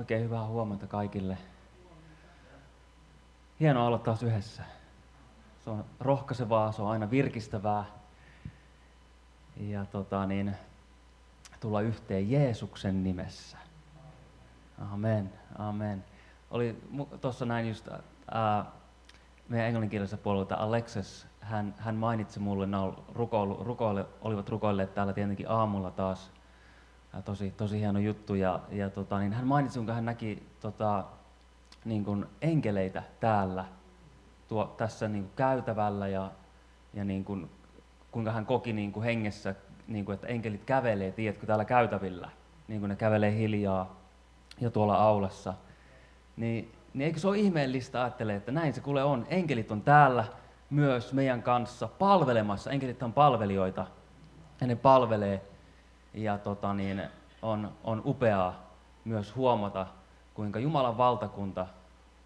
Oikein hyvää huomenta kaikille. Hienoa olla taas yhdessä. Se on rohkaisevaa, se on aina virkistävää. Ja tulla yhteen Jeesuksen nimessä. Amen, amen. Oli tuossa näin just meidän englanninkielisessä puolella Alexis, hän mainitsi mulle, olivat rukoilleet täällä tietenkin aamulla taas. Tosi hieno juttu. Niin hän mainitsi, kuinka hän näki niin kuin enkeleitä täällä tässä niin kuin käytävällä ja niin kuin, kuinka hän koki niin kuin hengessä, niin kuin, että enkelit kävelee, tiedätkö, täällä käytävillä, niin kuin ne kävelee hiljaa ja tuolla aulassa. Niin eikö se ole ihmeellistä ajattelee, että näin se kuule on. Enkelit on täällä myös meidän kanssa palvelemassa. Enkelit on palvelijoita ja ne palvelee. Ja on upeaa myös huomata, kuinka Jumalan valtakunta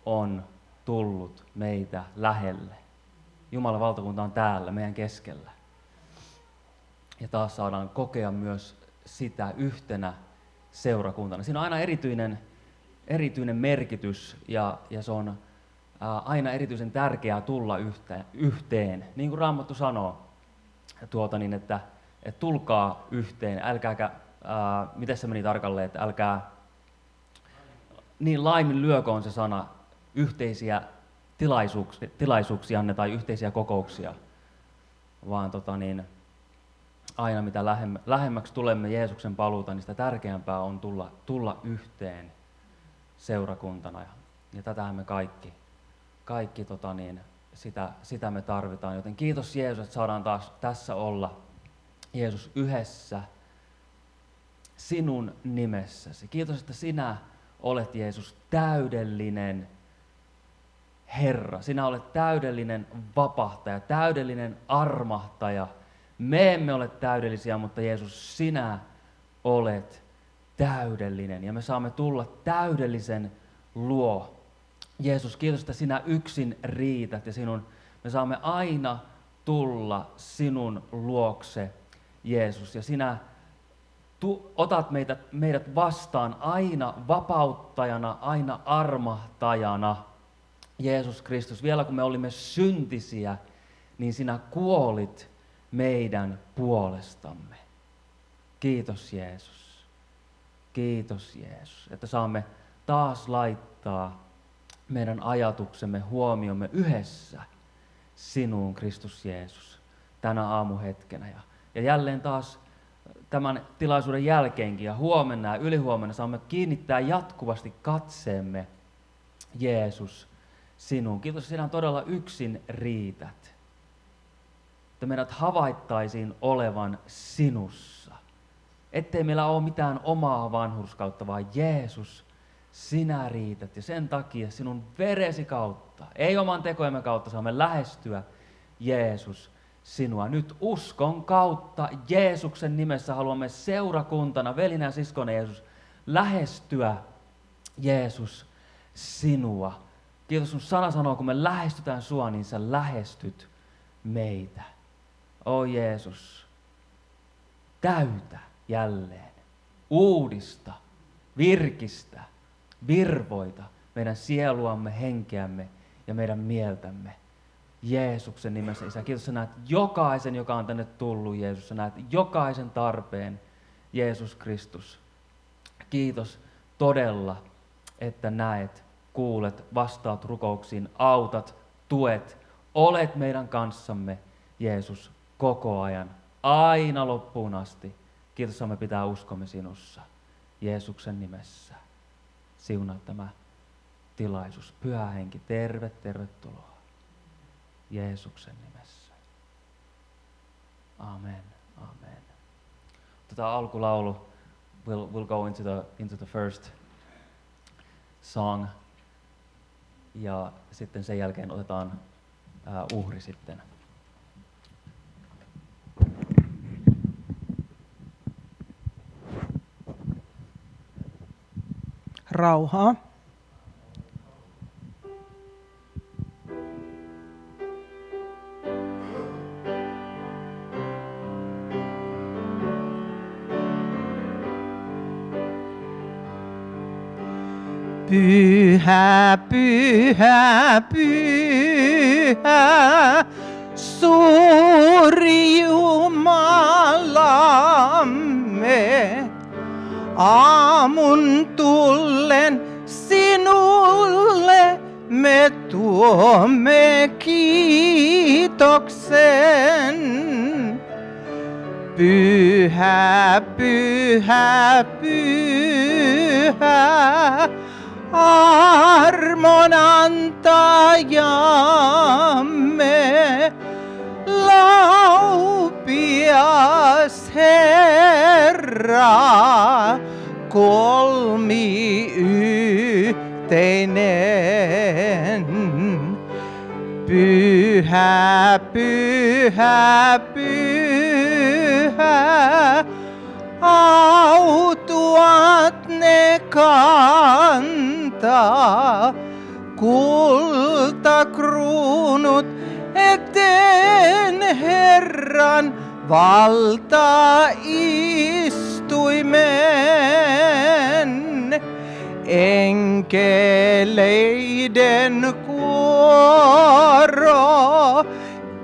on tullut meitä lähelle. Jumalan valtakunta on täällä meidän keskellä. Ja taas saadaan kokea myös sitä yhtenä seurakuntana. Siinä on aina erityinen merkitys ja se on aina erityisen tärkeää tulla yhteen. Niin kuin Raamattu sanoo, että tulkaa yhteen, älkääkä, miten se meni tarkalleen, että älkää, niin laiminlyökö on se sana, yhteisiä tilaisuuksianne tai yhteisiä kokouksia, vaan aina mitä lähemmäksi tulemme Jeesuksen paluuta, niin sitä tärkeämpää on tulla yhteen seurakuntana. Ja tätähän me kaikki sitä me tarvitaan. Joten kiitos Jeesus, että saadaan taas tässä olla, Jeesus, yhdessä sinun nimessäsi. Kiitos, että sinä olet, Jeesus, täydellinen Herra. Sinä olet täydellinen vapahtaja, täydellinen armahtaja. Me emme ole täydellisiä, mutta Jeesus, sinä olet täydellinen ja me saamme tulla täydellisen luo. Jeesus, kiitos, että sinä yksin riität ja me saamme aina tulla sinun luokse, Jeesus, ja sinä otat meidät vastaan aina vapauttajana, aina armahtajana. Jeesus Kristus, vielä kun me olimme syntisiä, niin sinä kuolit meidän puolestamme. Kiitos Jeesus. Kiitos Jeesus, että saamme taas laittaa meidän ajatuksemme, huomiomme yhdessä sinuun, Kristus Jeesus, tänä aamuhetkenä. Ja jälleen taas tämän tilaisuuden jälkeenkin ja huomenna ja ylihuomenna saamme kiinnittää jatkuvasti katseemme, Jeesus, sinuun. Kiitos, että sinä todella yksin riität. Että meidät havaittaisiin olevan sinussa. Ettei meillä ole mitään omaa vanhurskautta, vaan Jeesus, sinä riität. Ja sen takia sinun veresi kautta, ei oman tekojemme kautta, saamme lähestyä, Jeesus, sinua. Nyt uskon kautta Jeesuksen nimessä haluamme seurakuntana, velinä ja siskona, Jeesus, lähestyä, Jeesus, sinua. Kiitos, sun sana sanoo, kun me lähestytään sua, niin sä lähestyt meitä. O Jeesus, täytä jälleen, uudista, virkistä, virvoita meidän sieluamme, henkeämme ja meidän mieltämme. Jeesuksen nimessä, Isä. Kiitos, sä näet jokaisen, joka on tänne tullut, Jeesus. Sä näet jokaisen tarpeen, Jeesus Kristus. Kiitos todella, että näet, kuulet, vastaat rukouksiin, autat, tuet, olet meidän kanssamme, Jeesus, koko ajan, aina loppuun asti. Kiitos, saamme pitää uskomme sinussa, Jeesuksen nimessä. Siunaa tämä tilaisuus. Pyhä Henki, tervetuloa. Jeesuksen nimessä. Amen. Amen. Tätä alkulaulu, we'll go into the first song. Ja sitten sen jälkeen otetaan uhri sitten. Rauhaa. Pyhä, pyhä, pyhä, suuri Jumalamme. Aamun tullen sinulle me tuomme kiitoksen. Pyhä, pyhä, pyhä, armon antajamme, laupias Herra, kolmiyhteinen. Pyhä, pyhä, pyhä, autuat ne kantaa, kultakruunut eteen Herran valtaistuimen. Enkeleiden kuoro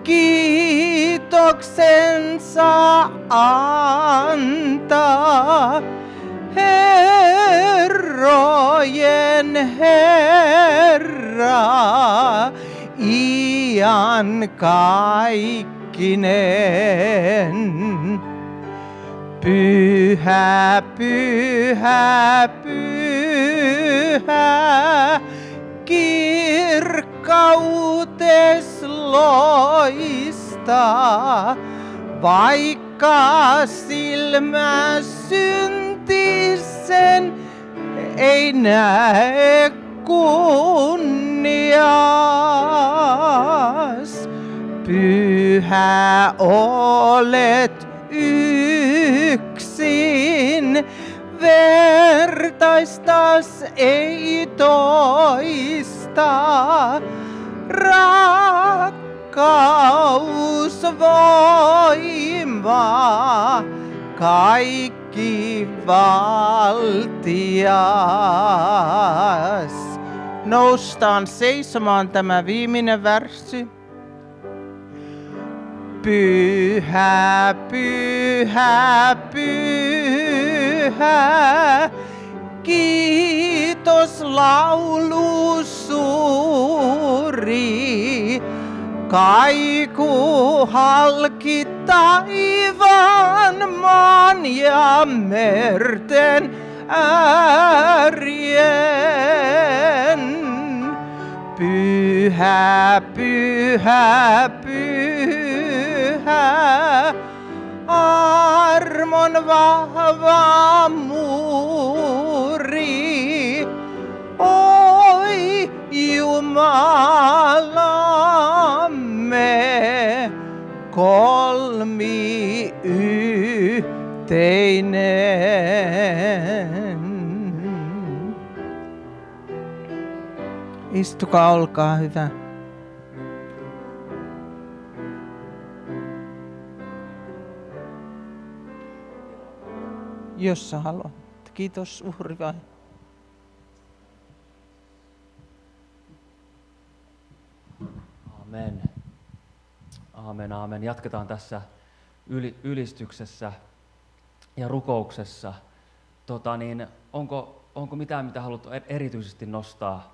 kiitoksensa antaa. Herrojen Herra, iankaikkinen. Pyhä, pyhä, pyhä, kirkkautes loistaa, vaikka silmä syntisen ei näe kunnias. Pyhä olet yksin, vertaistas ei toista. Rakkaus voima, kaikki valtias. Noustaan seisomaan tämä viimeinen versi. Pyhä, pyhä, pyhä, kiitos laulu suuri. Kaiku halki taivaan, maan ja merten äärien. Pyhä, pyhä, pyhä, armon vahva muuri. Oi Jumalamme, kolmiyhteinen. Istukaa, olkaa hyvä. Jos sä haluat. Kiitos uhri vai. Amen. Aamen, aamen. Jatketaan tässä ylistyksessä ja rukouksessa. Onko mitään, mitä haluat erityisesti nostaa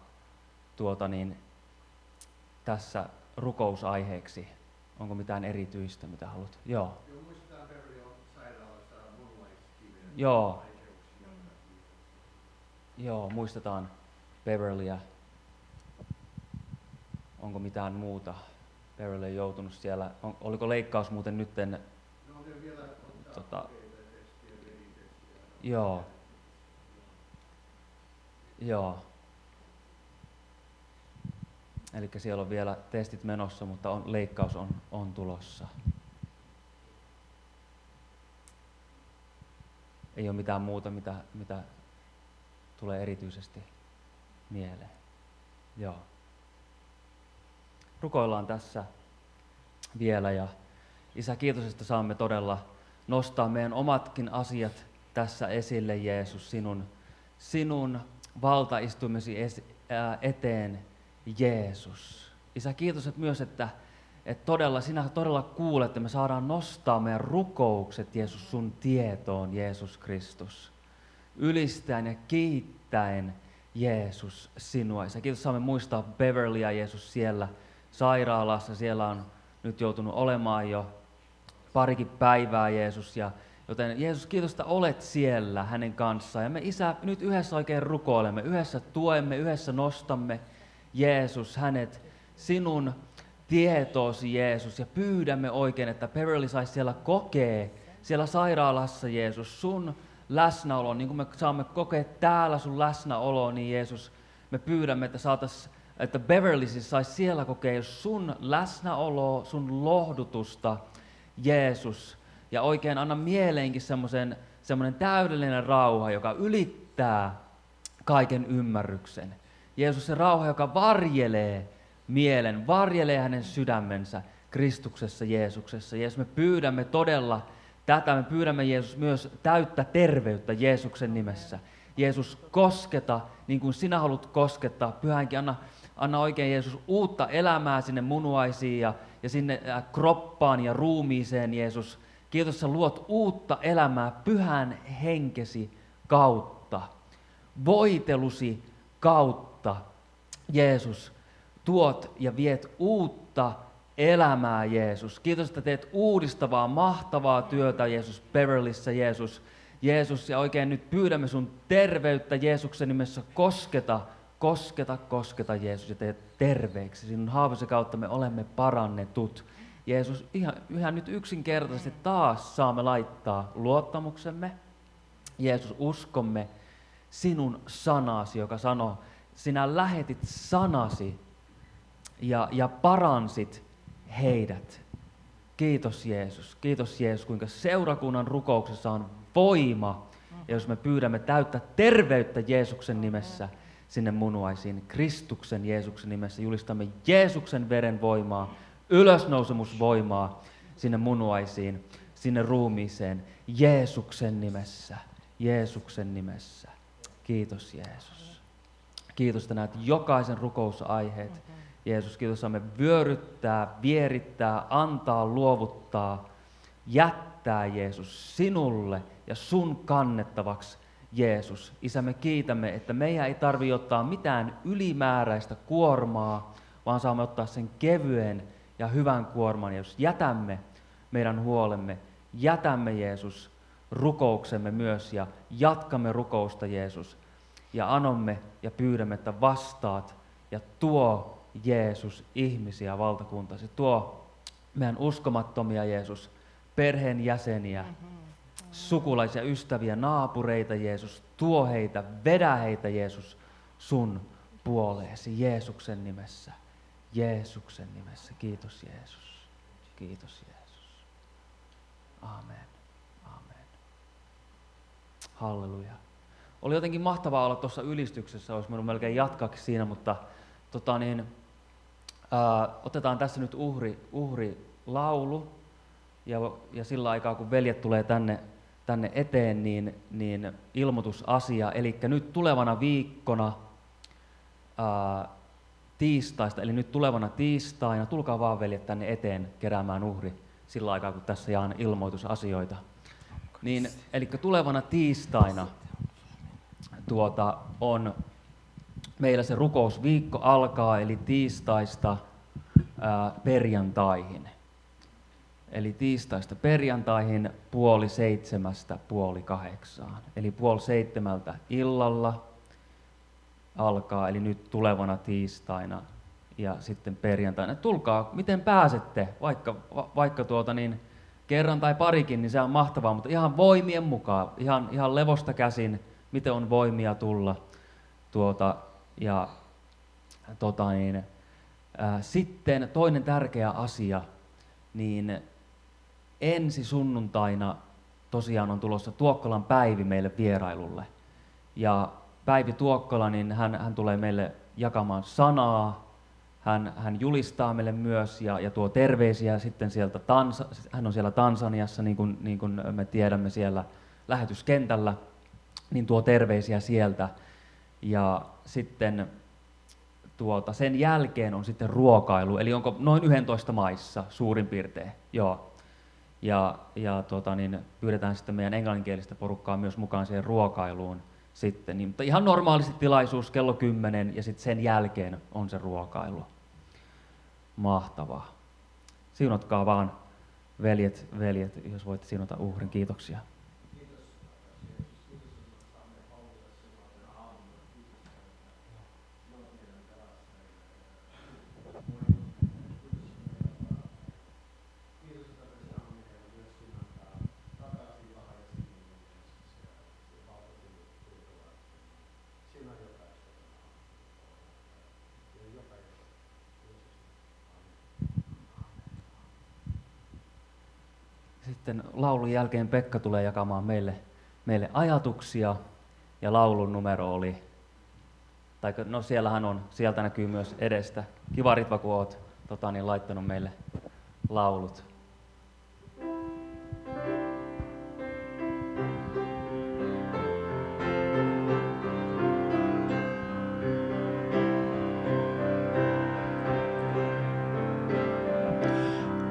tässä rukousaiheeksi? Onko mitään erityistä, mitä haluat? Joo. Muistetaan Beverlyn sairaalassa munuaiskiven. Joo, muistetaan Beverlyä. Onko mitään muuta? Beverly on joutunut siellä. Oliko leikkaus muuten nytten? No vielä ottaa testiä, veritestiä. Joo. Eli siellä on vielä testit menossa, mutta leikkaus on tulossa. Ei ole mitään muuta, mitä tulee erityisesti mieleen. Joo. Rukoillaan tässä vielä ja Isä, kiitos, että saamme todella nostaa meidän omatkin asiat tässä esille, Jeesus, sinun valtaistuimesi eteen, Jeesus. Isä, kiitos että myös, että todella, sinä todella kuulet, että me saadaan nostaa meidän rukoukset, Jeesus, sun tietoon, Jeesus Kristus. Ylistäen ja kiittäen, Jeesus, sinua. Isä, kiitos, saamme muistaa Beverlyä, Jeesus, siellä sairaalassa. Siellä on nyt joutunut olemaan jo parikin päivää, Jeesus. Joten Jeesus, kiitos, että olet siellä hänen kanssaan. Ja me, Isä, nyt yhdessä oikein rukoilemme, yhdessä tuemme, yhdessä nostamme, Jeesus, hänet sinun tietoosi, Jeesus, ja pyydämme oikein, että Beverly saisi siellä kokea, siellä sairaalassa, Jeesus, sun läsnäolo, niin kuin me saamme kokea täällä sun läsnäoloa, niin Jeesus, me pyydämme, että Beverly saisi siellä kokea sun läsnäoloa, sun lohdutusta, Jeesus, ja oikein anna mieleenkin semmoinen täydellinen rauha, joka ylittää kaiken ymmärryksen. Jeesus, se rauha, joka varjelee mielen, varjelee hänen sydämensä Kristuksessa, Jeesuksessa. Jeesus, me pyydämme todella tätä, me pyydämme Jeesus myös täyttä terveyttä Jeesuksen nimessä. Jeesus, kosketa niin kuin sinä haluat koskettaa. Pyhänkin, anna oikein Jeesus uutta elämää sinne munuaisiin ja sinne kroppaan ja ruumiiseen, Jeesus. Kiitos, sä luot uutta elämää pyhän henkesi kautta, voitelusi kautta. Jeesus, tuot ja viet uutta elämää, Jeesus. Kiitos, että teet uudistavaa, mahtavaa työtä, Jeesus, Beverlyssä, Jeesus. Jeesus, ja oikein nyt pyydämme sun terveyttä Jeesuksen nimessä. Kosketa, Jeesus, ja teet terveeksi. Sinun haavoisi kautta me olemme parannetut. Jeesus, ihan nyt yksinkertaisesti taas saamme laittaa luottamuksemme. Jeesus, uskomme sinun sanasi, joka sanoo, sinä lähetit sanasi ja paransit heidät. Kiitos Jeesus, kuinka seurakunnan rukouksessa on voima. Ja jos me pyydämme täyttä terveyttä Jeesuksen nimessä sinne munuaisiin, Kristuksen Jeesuksen nimessä julistamme Jeesuksen veren voimaa, ylösnousemusvoimaa sinne munuaisiin, sinne ruumiiseen, Jeesuksen nimessä. Kiitos Jeesus. Kiitos, että näet jokaisen rukousaiheet. Jeesus, kiitos, saamme vyöryttää, vierittää, antaa, luovuttaa, jättää Jeesus sinulle ja sun kannettavaksi, Jeesus. Isä, me kiitämme, että meidän ei tarvitse ottaa mitään ylimääräistä kuormaa, vaan saamme ottaa sen kevyen ja hyvän kuorman. Jeesus, jätämme meidän huolemme, jätämme Jeesus rukouksemme myös ja jatkamme rukousta, Jeesus. Ja anomme ja pyydämme, että vastaat ja tuo Jeesus ihmisiä valtakuntasi. Tuo meidän uskomattomia, Jeesus, perheenjäseniä, sukulaisia, ystäviä, naapureita, Jeesus. Tuo heitä, vedä heitä, Jeesus, sun puoleesi Jeesuksen nimessä. Jeesuksen nimessä. Kiitos Jeesus. Kiitos Jeesus. Amen. Amen. Halleluja. Oli jotenkin mahtavaa olla tuossa ylistyksessä, olisi minun melkein jatkaakin siinä, mutta otetaan tässä nyt uhrilaulu ja sillä aikaa kun veljet tulee tänne eteen, niin ilmoitusasia. Eli nyt tulevana viikkona tiistaista, eli nyt tulevana tiistaina, tulkaa vaan veljet tänne eteen keräämään uhri sillä aikaa kun tässä jaan ilmoitusasioita. Eli tulevana tiistaina on meillä se rukousviikko alkaa, eli tiistaista perjantaihin. Eli tiistaista perjantaihin 6:30–7:30. Eli 6:30 illalla alkaa, eli nyt tulevana tiistaina ja sitten perjantaina. Tulkaa, miten pääsette, vaikka kerran tai parikin, niin se on mahtavaa, mutta ihan voimien mukaan, ihan levosta käsin, miten on voimia tulla. Sitten toinen tärkeä asia, niin ensi sunnuntaina tosiaan on tulossa Tuokkolan Päivi meille vierailulle. Ja Päivi Tuokkola, niin hän tulee meille jakamaan sanaa, hän julistaa meille myös ja tuo terveisiä sitten sieltä, hän on siellä Tansaniassa, niin kuin me tiedämme siellä lähetyskentällä, niin tuo terveisiä sieltä. Ja sitten sen jälkeen on sitten ruokailu, eli onko noin 11 maissa suurin piirtein, joo. Ja pyydetään sitten meidän englanninkielistä porukkaa myös mukaan siihen ruokailuun sitten. Niin, mutta ihan normaalisti tilaisuus kello 10 ja sitten sen jälkeen on se ruokailu. Mahtavaa. Siunatkaa vaan, veljet, jos voitte siunata uhrin. Kiitoksia. Sitten laulun jälkeen Pekka tulee jakamaan meille ajatuksia, ja laulun numero oli, no siellähän on, sieltä näkyy myös edestä. Kiva Ritva, kun oot laittanut meille laulut.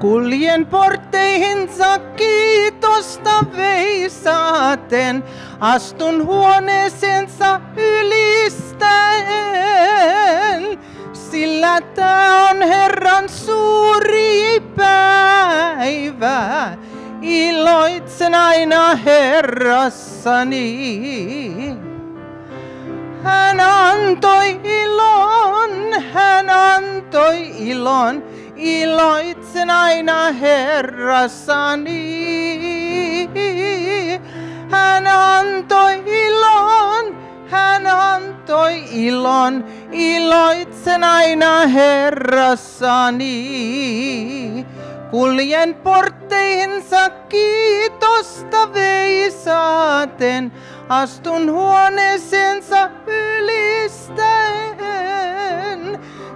Kuljen portteihinsa kiitosta veisaten, astun huoneeseensa ylistäen, sillä tää on Herran suuri päivä, iloitsen aina Herrassani. Hän antoi ilon, iloitsen aina Herrassani. Hän antoi ilon, iloitsen aina Herrassani. Kuljen portteihinsa kiitosta veisaten, astun huoneeseensa ylistäen,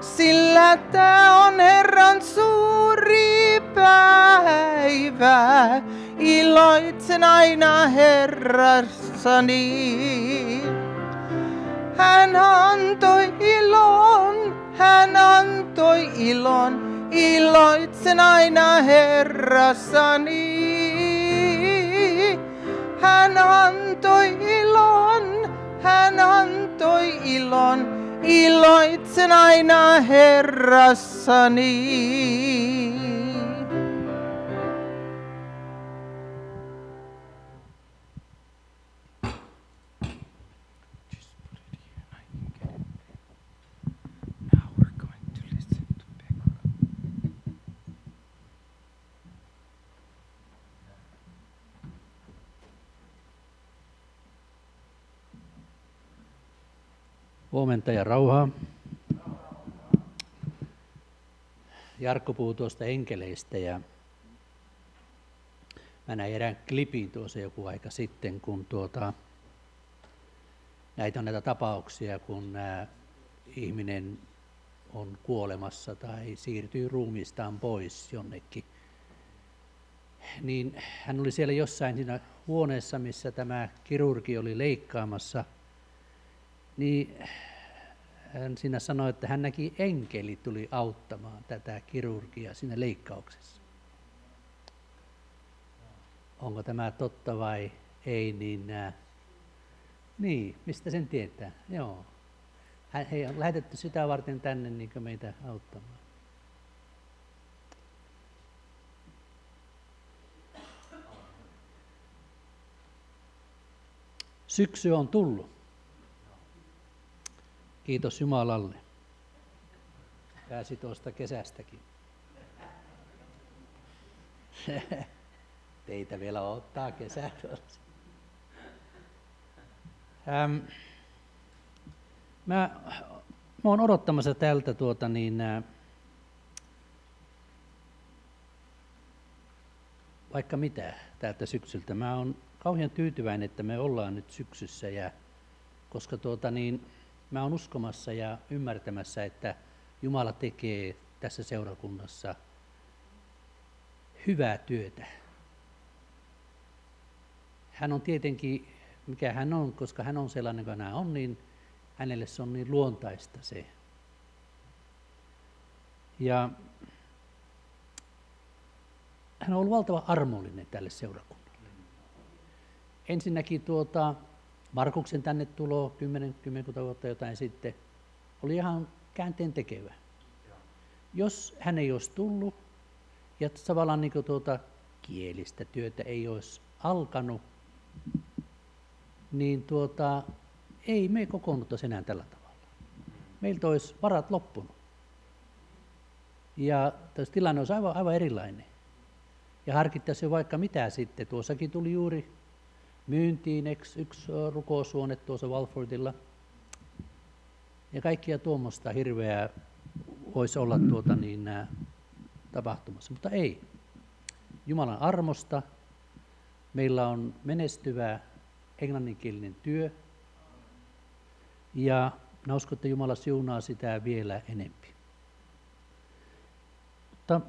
sillä tää on Herran suuri päivä, iloitsen aina Herrassani. Hän antoi ilon, iloitsen aina Herrassani. Hän antoi ilon, iloitsen aina Herrassani. Huomenta ja rauhaa. Jarkko puhui tuosta enkeleistä ja mä näin erään klipin tuossa joku aika sitten, kun näitä on näitä tapauksia, kun ihminen on kuolemassa tai siirtyy ruumiistaan pois jonnekin. Niin hän oli siellä jossain siinä huoneessa, missä tämä kirurgi oli leikkaamassa. Niin hän siinä sanoi, että hän näki enkeli tuli auttamaan tätä kirurgia siinä leikkauksessa. Onko tämä totta vai ei, niin mistä sen tietää? Joo. He on lähetetty sitä varten tänne niin meitä auttamaan. Syksy on tullut. Kiitos Jumalalle. Pääsi tuosta kesästäkin. Teitä vielä odottaa kesä tuossa. Mä oon odottamassa tältä vaikka mitä tältä syksyltä. Mä oon kauhean tyytyväinen, että me ollaan nyt syksyssä, koska mä oon uskomassa ja ymmärtämässä, että Jumala tekee tässä seurakunnassa hyvää työtä. Hän on tietenkin, mikä hän on, koska hän on sellainen kuin hän on, niin hänelle se on niin luontaista se. Ja hän on ollut valtavan armollinen tälle seurakunnalle. Ensinnäkin Markuksen tänne tulo 10 vuotta jotain sitten oli ihan käänteen tekevä. Jos hän ei olisi tullut ja tavallaan niin kielistä työtä ei olisi alkanut, niin ei me kokoonnuttaisi enää tällä tavalla. Meiltä olisi varat loppunut. Ja tilanne olisi aivan erilainen. Ja harkittaisiin vaikka mitä sitten. Tuossakin tuli juuri myyntiin yksi rukoushuone tuossa Walfordilla. Ja kaikkia tuommoista hirveää voisi olla tapahtumassa, mutta ei. Jumalan armosta meillä on menestyvä englanninkielinen työ. Ja minä uskon, että Jumala siunaa sitä vielä enempi. Mutta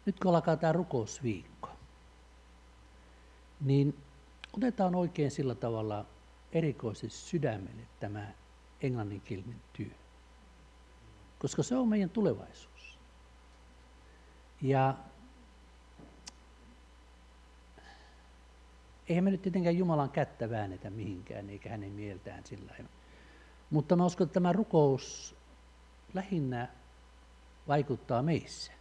nyt kun alkaa tämä rukousviikko, niin otetaan oikein sillä tavalla erikoisesti sydämelle tämä englanninkielinen työ, koska se on meidän tulevaisuus. Ja eihän me nyt tietenkään Jumalan kättä väännetä mihinkään, eikä hänen mieltään sillä lailla. Mutta mä uskon, että tämä rukous lähinnä vaikuttaa meissä.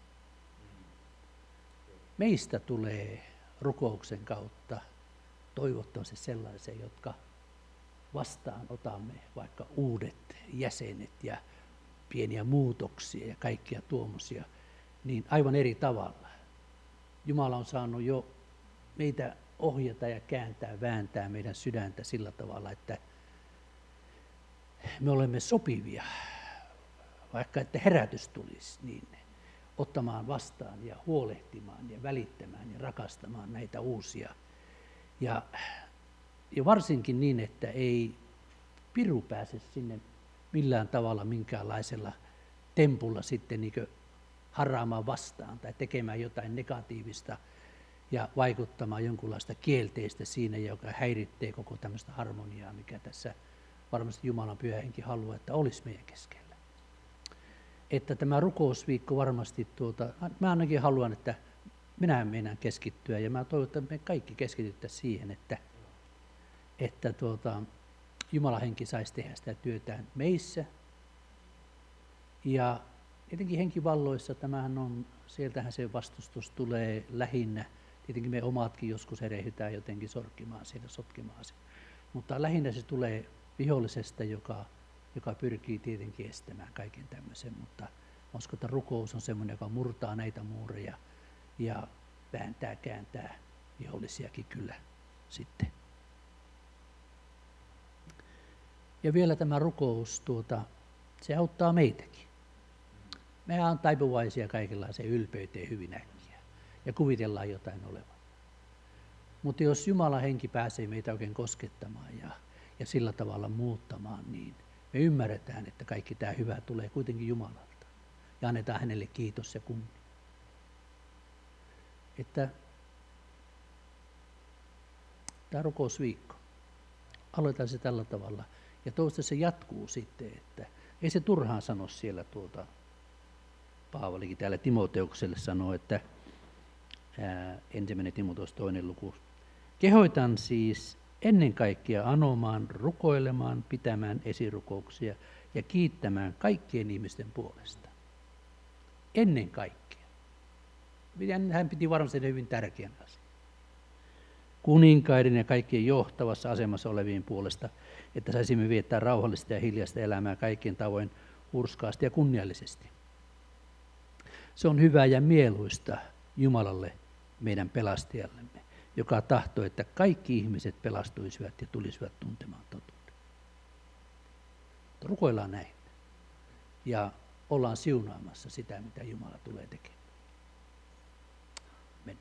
Meistä tulee rukouksen kautta toivottavasti sellaisia, jotka vastaan otamme vaikka uudet jäsenet ja pieniä muutoksia ja kaikkia tuommoisia, niin aivan eri tavalla. Jumala on saanut jo meitä ohjata ja kääntää, vääntää meidän sydäntä sillä tavalla, että me olemme sopivia, vaikka että herätys tulisi, niin ottamaan vastaan ja huolehtimaan ja välittämään ja rakastamaan näitä uusia. Ja varsinkin niin, että ei piru pääse sinne millään tavalla minkäänlaisella tempulla sitten niin harraamaan vastaan tai tekemään jotain negatiivista ja vaikuttamaan jonkunlaista kielteistä siinä, joka häiritsee koko tämmöistä harmoniaa, mikä tässä varmasti Jumalan pyhä henki haluaa, että olisi meidän keskellä. Että tämä rukousviikko varmasti, mä ainakin haluan, että minä meinaan keskittyä ja mä toivon, että me kaikki keskityttäisiin siihen, että Jumalan henki saisi tehdä sitä työtään meissä. Ja tietenkin henkivalloissa tämähän on, sieltähän se vastustus tulee lähinnä. Tietenkin me omatkin joskus erehytään jotenkin sorkkimaan siellä, sotkemaan sen. Mutta lähinnä se tulee vihollisesta, joka pyrkii tietenkin estämään kaiken tämmöisen. Mutta uskon, että rukous on semmoinen, joka murtaa näitä muureja ja vääntää, kääntää vihollisiakin kyllä sitten. Ja vielä tämä rukous, se auttaa meitäkin. Mehän on taipuvaisia kaikenlaiseen ylpeyteen hyvin äkkiä ja kuvitellaan jotain olevan. Mutta jos Jumalan henki pääsee meitä oikein koskettamaan ja sillä tavalla muuttamaan, niin me ymmärretään, että kaikki tämä hyvä tulee kuitenkin Jumalalta ja annetaan hänelle kiitos ja kunnia. Että tämä rukousviikko, aloitetaan se tällä tavalla ja toivottavasti se jatkuu sitten, että ei se turhaan sano siellä Paavalikin täällä Timoteukselle sanoo, että 1. Timoteus 2. luku. Kehoitan siis ennen kaikkea anomaan, rukoilemaan, pitämään esirukouksia ja kiittämään kaikkien ihmisten puolesta. Ennen kaikkea. Hän piti varmasti hyvin tärkeän asian. Kuninkaiden ja kaikkien johtavassa asemassa olevien puolesta, että saisimme viettää rauhallista ja hiljaista elämää kaikkien tavoin hurskaasti ja kunniallisesti. Se on hyvää ja mieluista Jumalalle, meidän pelastajallemme, joka tahtoo, että kaikki ihmiset pelastuisivat ja tulisivat tuntemaan totuuden. Rukoillaan näin ja ollaan siunaamassa sitä, mitä Jumala tulee tekemään. Amen.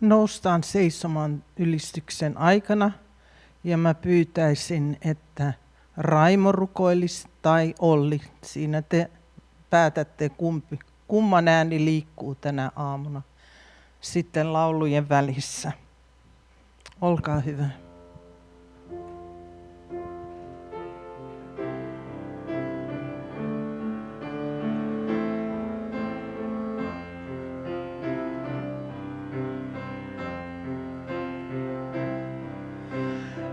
noustaan seisomaan ylistyksen aikana ja mä pyytäisin, että Raimo rukoilisi tai Olli. Siinä te päätätte kumman ääni liikkuu tänä aamuna sitten laulujen välissä. Olkaa hyvä.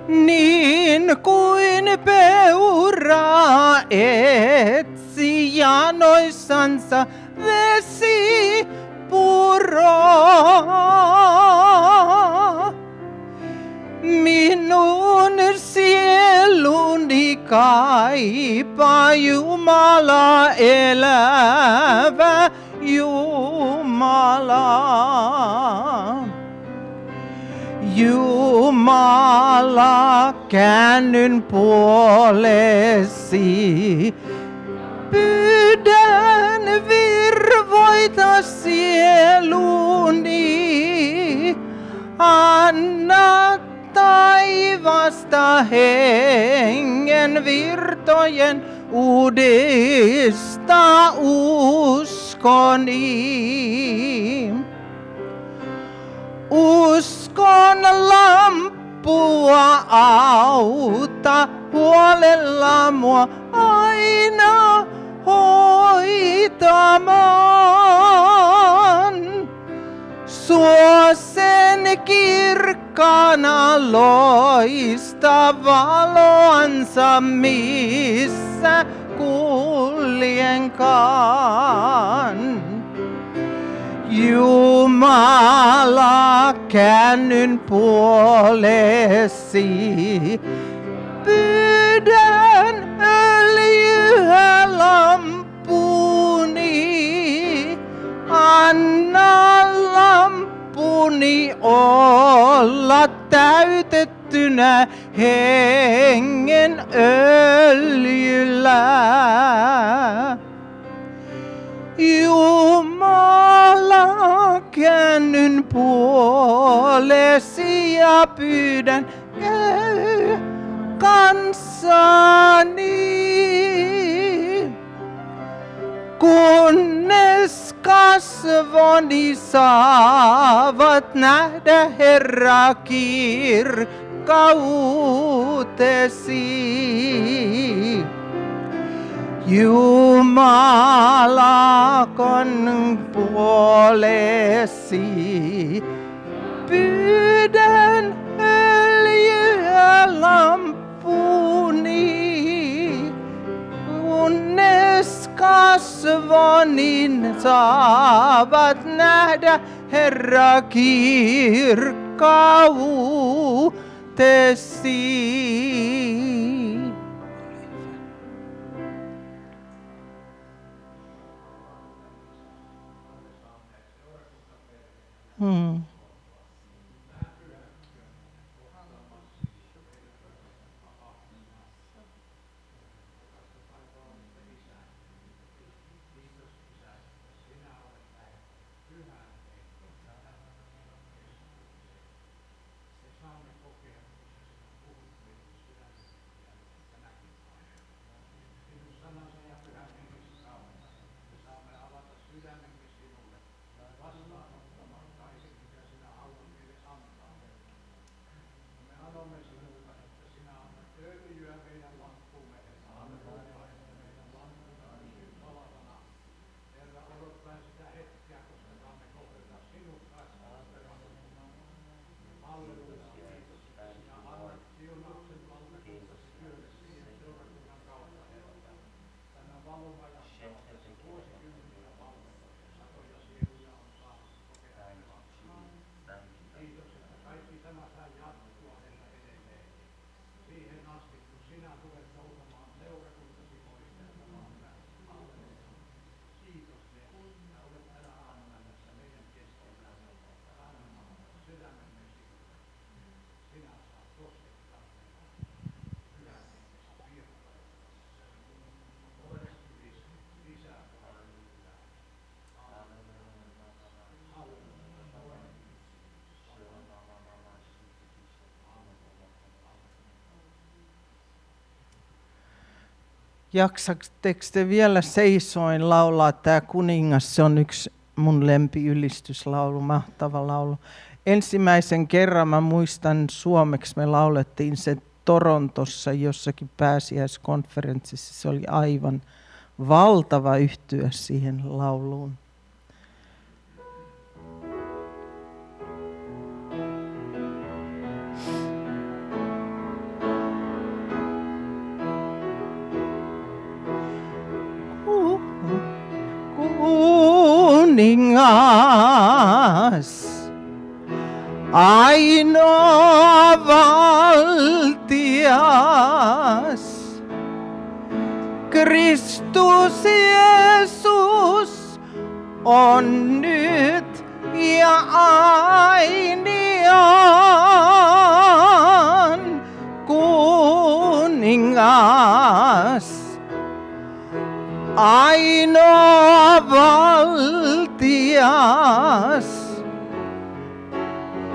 Niin kuin peura etsi janoissansa vesi puroa, minun sieluni kaipaa Jumalaa, elävä Jumalaa. Jumala, käännyn puolesi, pyydän virvoita sieluni, anna taivasta hengen virtojen uudista uskoni. Uskon lamppua auta huolella mua aina hoitamaan. Suo sen kirkkana loista valoansa, missä kuljenkaan. Jumala, käännyn puolesi, pyydän öljyä lampuni, anna lampuni olla täytettynä hengen öljyllä. Jumala, käännyn puolesi ja pyydän käy kanssani, kunnes kasvoni saavat nähdä Herra kirkkautesi. Jumala, käännyn puolesi, pyydän öljyä lampuni, kunnes kasvoni saavat nähdä Herra kirkkautesi. Jaksatteko te vielä seisoin laulaa? Tämä Kuningas, se on yksi mun lempiylistyslaulu, mahtava laulu. Ensimmäisen kerran mä muistan suomeksi me laulettiin se Torontossa jossakin pääsiäiskonferenssissa. Se oli aivan valtava yhtyä siihen lauluun. Kuningas, ainoa valtias, Kristus Jeesus on nyt ja ainiaan kuningas. Ainoa valtias,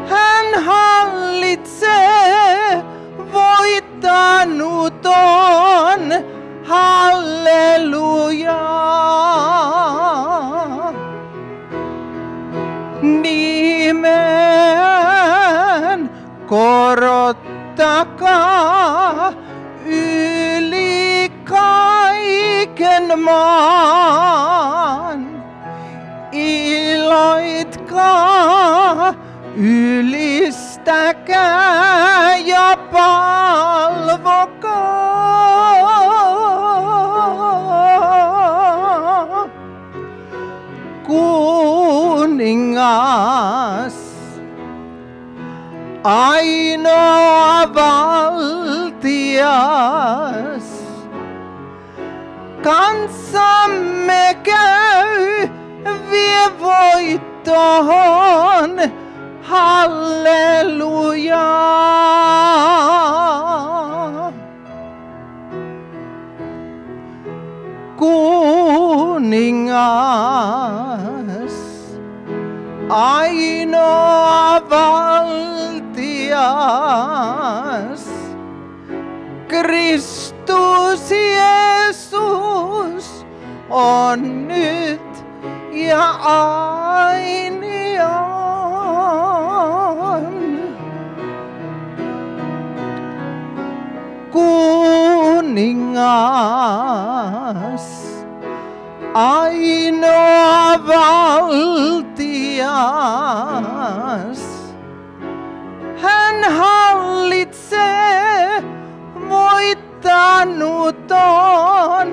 hän hallitsee, voittanut on, halleluja. Nimen korottakaa yli kaiken maan. Iloitkaa, ylistäkää ja palvokaa. Kuningas, ainoa valtias, kanssamme käy, vie voittoon, halleluja. Kuningas, ainoa valtias, Kristus Jeesus on nyt ja ainiaan. Kuningas, ainoa valtias, hän hallitsee, voittanut on,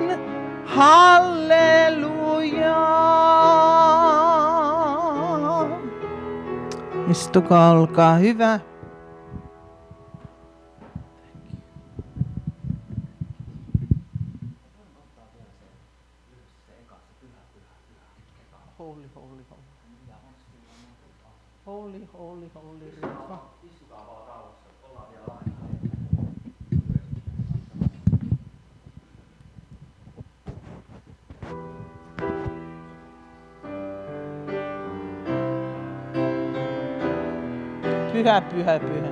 halleluja. Istukaa, olkaa hyvä. Holy, holy, holy. Holy, holy, holy, Ritva. Istukaa vaan rauhassa, ollaan vielä aina. Pyhä, pyhä, pyhä.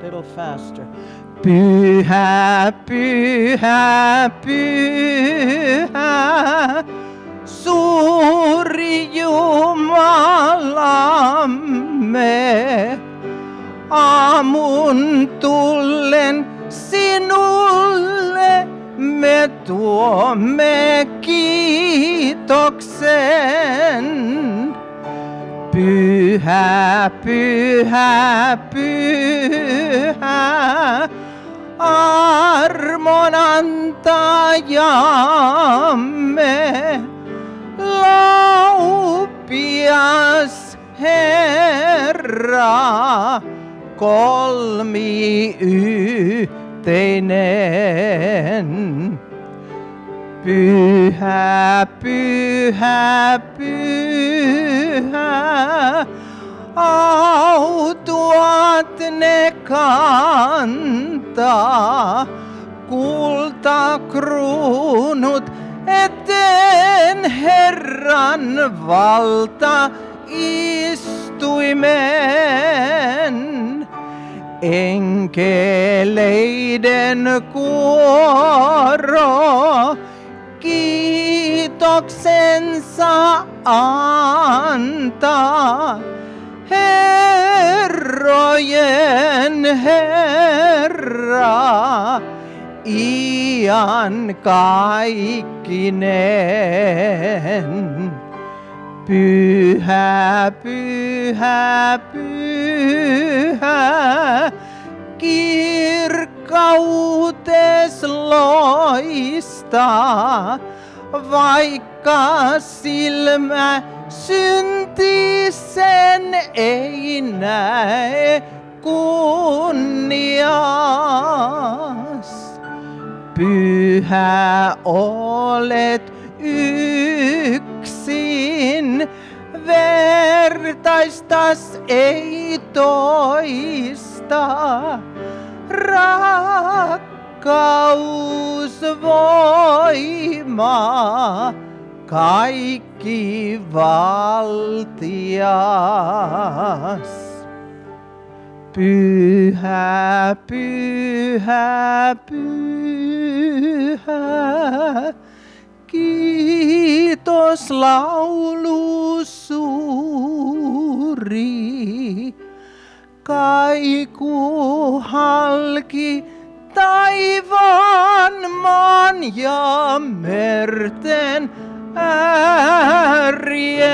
Little faster. Pyhä, pyhä, pyhä, suuri Jumalamme, aamun tullen sinulle me tuomme kiitoksen. Pyhä, pyhä, pyhä, armon antajamme, laupias Herra, kolmiyhteinen. Pyhä, pyhä, pyhä, autuat ne kantaa, kultakruunut eteen Herran valta istuimen. Enkeleiden kuoro kiitoksensa antaa. Herrojen Herra, iankaikkinen. Pyhä, pyhä, pyhä, kirkkautes loistaa, vaikka silmä syntisen ei näe kunnias. Pyhä olet yksin, vertaistas ei toista. Rakkaus voima, kaikki valtias. Pyhä, pyhä, pyhä, kiitos laulu suuri. Kaiku halki taivaan, maan ja merten äärien.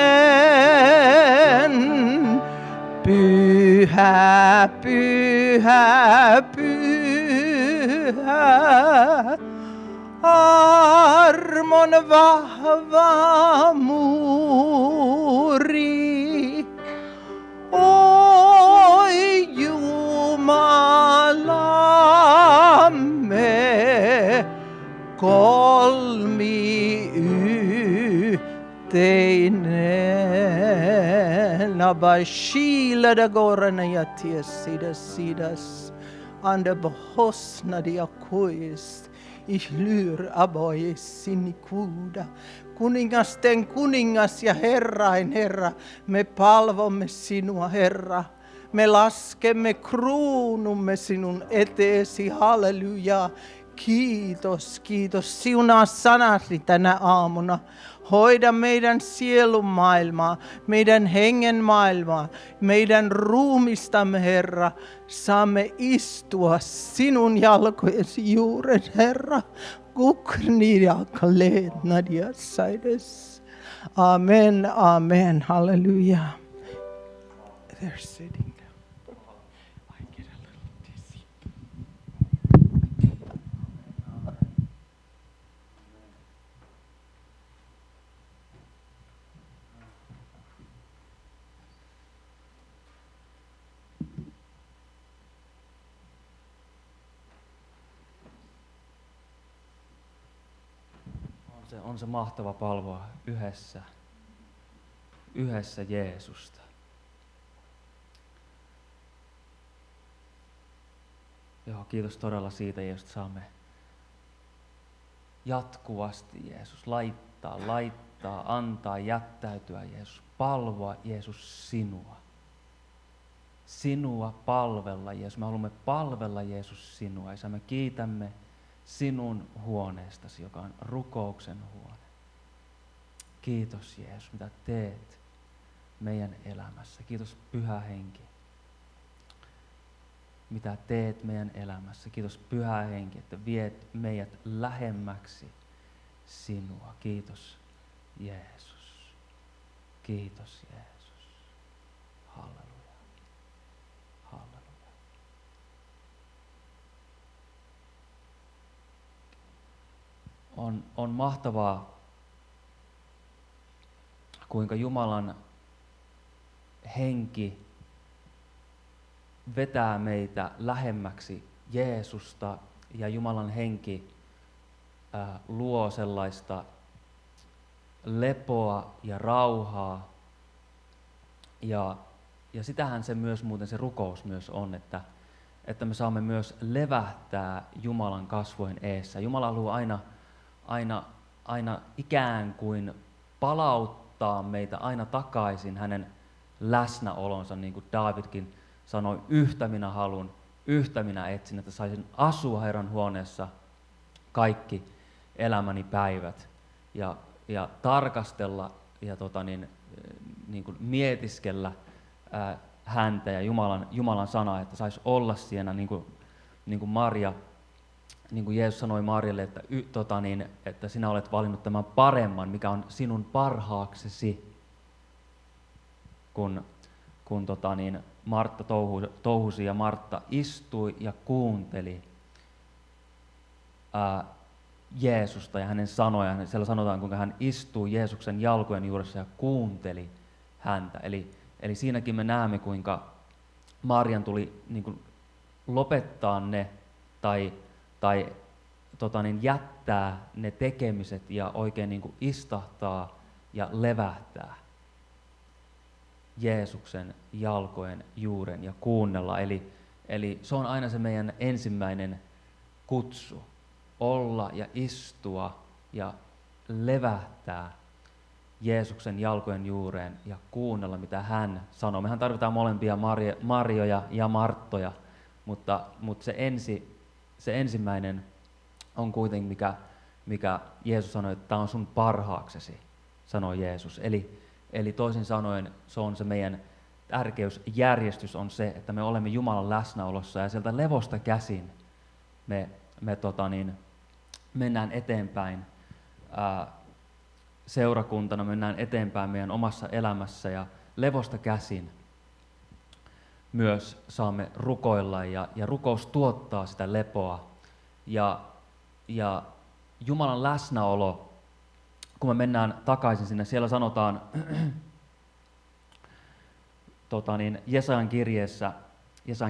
Pyhä, pyhä, pyhä, armon vahva muuri. Oi Jumalamme, kolmiyhteinen. Abashila da gorana ja sidas ande behosna dia kuist. Ich lyr aboje sinikuda. Kuningasten kuningas ja Herrain Herra, me palvomme sinua Herra. Me laskemme kruunumme sinun eteesi, halleluja. Kiitos, kiitos. Siunaa sanasi tänä aamuna. Hoida meidän sielun maailmaa, meidän hengen maailmaa, meidän ruumistamme, Herra. Saamme istua sinun jalkojesi juuren, Herra. Kukni ja kaleet nadiasaides. Amen, amen, halleluja. They're sitting down. I get a little dizzy. On se mahtava palvoa yhdessä Jeesusta. Joo, kiitos todella siitä, Jeesus, että saamme jatkuvasti, Jeesus, laittaa, antaa, jättäytyä, Jeesus, palvoa, Jeesus, sinua. Sinua palvella, Jeesus. Me haluamme palvella, Jeesus, sinua. Isä, me kiitämme sinun huoneestasi, joka on rukouksen huone. Kiitos, Jeesus, mitä teet meidän elämässä. Kiitos, Pyhä Henki, mitä teet meidän elämässä. Kiitos, Pyhä Henki, että viet meidät lähemmäksi sinua. Kiitos, Jeesus. Kiitos, Jeesus. Halleluja. Halleluja. On mahtavaa, kuinka Jumalan henki vetää meitä lähemmäksi Jeesusta ja Jumalan henki luo sellaista lepoa ja rauhaa. Ja sitähän se myös muuten se rukous myös on, että me saamme myös levähtää Jumalan kasvojen eessä. Jumala haluaa aina ikään kuin palauttaa meitä aina takaisin hänen läsnäolonsa, niin kuin Daavidkin sanoi, yhtä minä haluan, yhtä minä etsin, että saisin asua Herran huoneessa kaikki elämäni päivät ja tarkastella ja niin kuin mietiskellä häntä ja Jumalan sanaa, että saisi olla siinä niin kuin Maria, niin kuin Jeesus sanoi Marjalle, että sinä olet valinnut tämän paremman, mikä on sinun parhaaksesi, kun Martta touhusi ja Martta istui ja kuunteli Jeesusta ja hänen sanojaan. Siellä sanotaan, kuinka hän istui Jeesuksen jalkojen juuressa ja kuunteli häntä. Eli siinäkin me näemme, kuinka Marian tuli niin kuin lopettaa ne tai jättää ne tekemiset ja oikein niin kuin istahtaa ja levähtää Jeesuksen jalkojen juuren ja kuunnella. Eli se on aina se meidän ensimmäinen kutsu, olla ja istua ja levähtää Jeesuksen jalkojen juureen ja kuunnella, mitä hän sanoo. Mehän tarvitaan molempia Marjoja ja Marttoja, mutta se ensimmäinen on kuitenkin, mikä Jeesus sanoi, että tämä on sun parhaaksesi, sanoi Jeesus. Eli toisin sanoen se on se meidän tärkeysjärjestys on se, että me olemme Jumalan läsnäolossa ja sieltä levosta käsin me mennään eteenpäin seurakuntana, mennään eteenpäin meidän omassa elämässä ja levosta käsin myös saamme rukoilla ja rukous tuottaa sitä lepoa ja Jumalan läsnäolo, kun me mennään takaisin sinne, siellä sanotaan Jesajan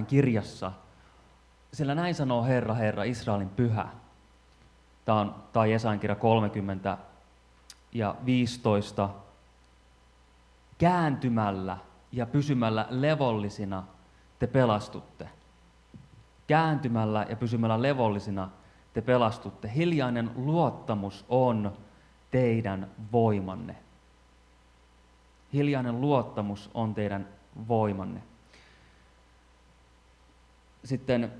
kirjassa, siellä näin sanoo Herra, Herra, Israelin pyhä. Tämä on Jesajan kirja 30 ja 15. Kääntymällä ja pysymällä levollisina te pelastutte. Kääntymällä ja pysymällä levollisina te pelastutte. Hiljainen luottamus on teidän voimanne. Hiljainen luottamus on teidän voimanne. Sitten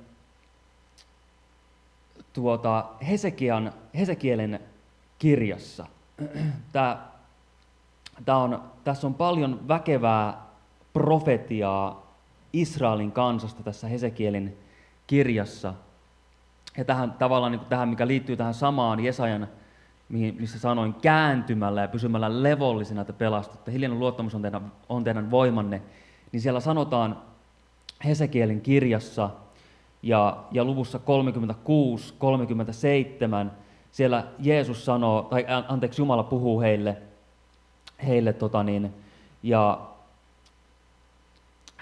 Hesekielen kirjassa. Tässä on paljon väkevää profetiaa Israelin kansasta tässä Hesekielin kirjassa. Ja tähän, mikä liittyy tähän samaan Jesajan, missä sanoin kääntymällä ja pysymällä levollisena te pelastutte. Hiljainen luottamus on teidän voimanne. Niin siellä sanotaan Hesekielin kirjassa ja luvussa 36, 37, siellä Jeesus sanoo, Jumala puhuu heille ja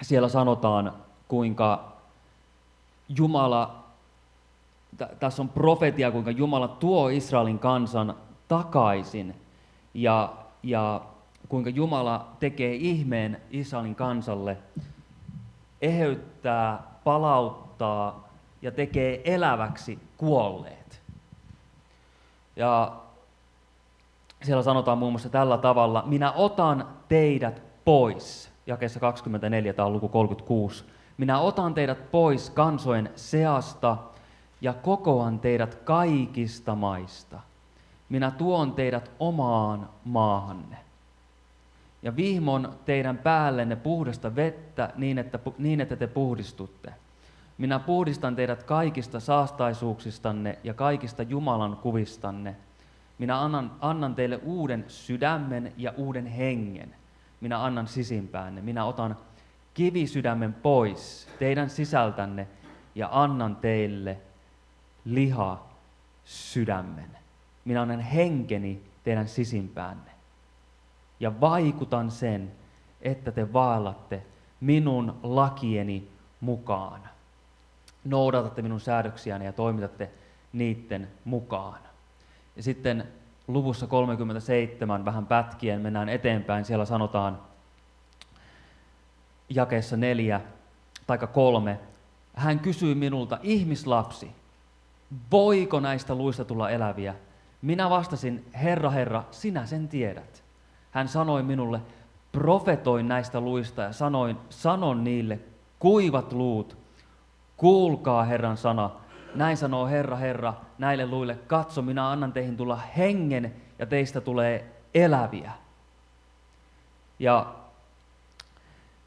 siellä sanotaan, kuinka Jumala, tässä on profetia, kuinka Jumala tuo Israelin kansan takaisin ja kuinka Jumala tekee ihmeen Israelin kansalle, eheyttää, palauttaa ja tekee eläväksi kuolleet. Ja siellä sanotaan muun muassa tällä tavalla, minä otan teidät pois, jakeessa 24, tämä on luku 36, minä otan teidät pois kansojen seasta ja kokoan teidät kaikista maista. Minä tuon teidät omaan maahanne. Ja vihmon teidän päällenne puhdasta vettä niin, että te puhdistutte. Minä puhdistan teidät kaikista saastaisuuksistanne ja kaikista Jumalan kuvistanne. Minä annan teille uuden sydämen ja uuden hengen. Minä annan sisimpäänne. Minä otan kivisydämen pois teidän sisältänne ja annan teille sydämen. Minä annan henkeni teidän sisimpäänne. Ja vaikutan sen, että te vaellatte minun lakieni mukaan. Noudatatte minun säädöksiäni ja toimitatte niiden mukaan. Ja sitten luvussa 37 vähän pätkien mennään eteenpäin. Siellä sanotaan jakeessa 4 tai 3. Hän kysyi minulta, ihmislapsi, voiko näistä luista tulla eläviä? Minä vastasin, Herra, Herra, sinä sen tiedät. Hän sanoi minulle, profetoin näistä luista ja sanon niille, kuivat luut, kuulkaa Herran sana. Näin sanoo Herra, Herra, näille luille, katso, minä annan teihin tulla hengen ja teistä tulee eläviä. Ja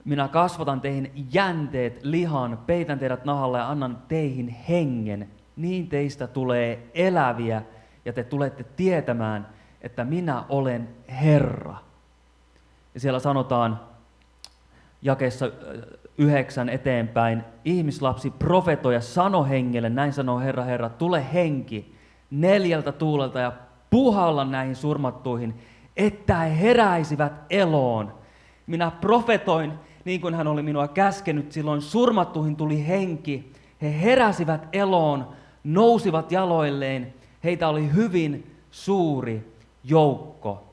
minä kasvatan teihin jänteet lihan, peitän teidät nahalla ja annan teihin hengen. Niin teistä tulee eläviä ja te tulette tietämään, että minä olen Herra. Ja siellä sanotaan jakeessa 9 eteenpäin, ihmislapsi profetoi ja sano hengelle, näin sanoo Herra, Herra, tule henki 4 tuulelta ja puhalla näihin surmattuihin, että he heräisivät eloon. Minä profetoin, niin kuin hän oli minua käskenyt, silloin surmattuihin tuli henki, he heräsivät eloon, nousivat jaloilleen, heitä oli hyvin suuri joukko.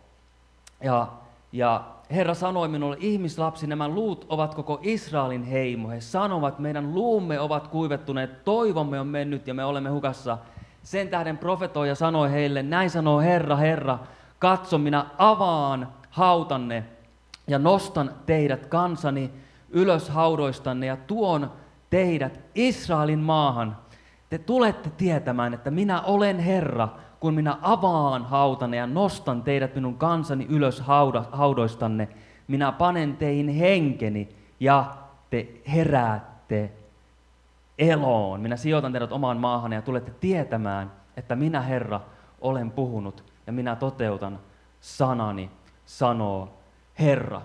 Ja Herra sanoi minulle, ihmislapsi, nämä luut ovat koko Israelin heimo. He sanovat, meidän luumme ovat kuivettuneet, toivomme on mennyt ja me olemme hukassa. Sen tähden profetoija sanoi heille, näin sanoo Herra, Herra, katso, minä avaan hautanne ja nostan teidät kansani ylös haudoistanne ja tuon teidät Israelin maahan. Te tulette tietämään, että minä olen Herra, kun minä avaan hautanne ja nostan teidät minun kansani ylös haudoistanne. Minä panen teihin henkeni ja te heräätte eloon. Minä sijoitan teidät omaan maahan ja tulette tietämään, että minä Herra olen puhunut ja minä toteutan sanani, sanoo Herra.